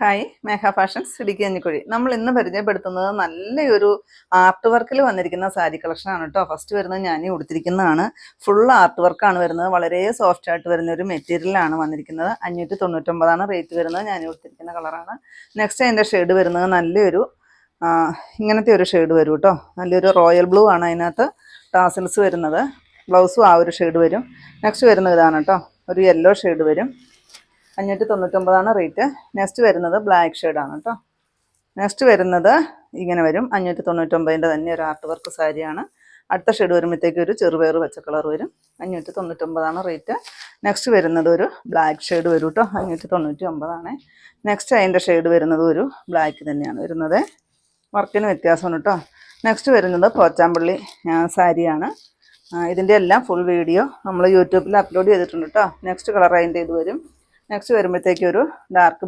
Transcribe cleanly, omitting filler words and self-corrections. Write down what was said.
Hi മേഘ fashions Idukki Kanjikuzhi. നമ്മൾ ഇന്ന് പരിചയപ്പെടുത്തുന്നത് നല്ലൊരു ആർട്ട് വർക്കിൽ വന്നിരിക്കുന്ന സാരി കളക്ഷനാണ് കേട്ടോ. ഫസ്റ്റ് വരുന്നത് ഞാൻ ഉടുത്തിരിക്കുന്നതാണ്. ഫുൾ ആർട്ട് വർക്കാണ് വരുന്നത്. വളരെ സോഫ്റ്റ് ആയിട്ട് വരുന്ന ഒരു മെറ്റീരിയലാണ് വന്നിരിക്കുന്നത്. 599 റേറ്റ് വരുന്നത്. ഞാൻ ഉടുത്തിരിക്കുന്ന കളറാണ്. നെക്സ്റ്റ് അതിൻ്റെ ഷെയ്ഡ് വരുന്നത് നല്ലൊരു ഇങ്ങനത്തെ ഒരു ഷെയ്ഡ് വരും കേട്ടോ. നല്ലൊരു റോയൽ ബ്ലൂ ആണ് അതിനകത്ത് ടാസിൽസ് വരുന്നത്. ബ്ലൗസും ആ ഒരു ഷെയ്ഡ് വരും. നെക്സ്റ്റ് വരുന്നത് ഇതാണ് കേട്ടോ, ഒരു യെല്ലോ ഷെയ്ഡ് വരും. 599 റേറ്റ്. നെക്സ്റ്റ് വരുന്നത് ബ്ലാക്ക് ഷെയ്ഡാണ് കേട്ടോ. നെക്സ്റ്റ് വരുന്നത് ഇങ്ങനെ വരും. 599 തന്നെ ഒരു ആർട്ട് വർക്ക് സാരിയാണ്. അടുത്ത ഷെയ്ഡ് വരുമ്പോഴത്തേക്ക് ഒരു ചെറുപയർ പച്ച കളർ വരും. 599 റേറ്റ്. നെക്സ്റ്റ് വരുന്നത് ഒരു ബ്ലാക്ക് ഷെയ്ഡ് വരും കേട്ടോ. 599. നെക്സ്റ്റ് അതിൻ്റെ ഷെയ്ഡ് വരുന്നത് ഒരു ബ്ലാക്ക് തന്നെയാണ് വരുന്നത്. വർക്കിന് വ്യത്യാസമാണ് കേട്ടോ. നെക്സ്റ്റ് വരുന്നത് പോച്ചാമ്പള്ളി സാരിയാണ്. ഇതിൻ്റെ എല്ലാം ഫുൾ വീഡിയോ നമ്മൾ യൂട്യൂബിൽ അപ്ലോഡ് ചെയ്തിട്ടുണ്ട് കേട്ടോ. നെക്സ്റ്റ് കളർ അതിൻ്റെ ഇത് വരും. നെക്സ്റ്റ് വരുമ്പോഴത്തേക്ക് ഒരു ഡാർക്ക്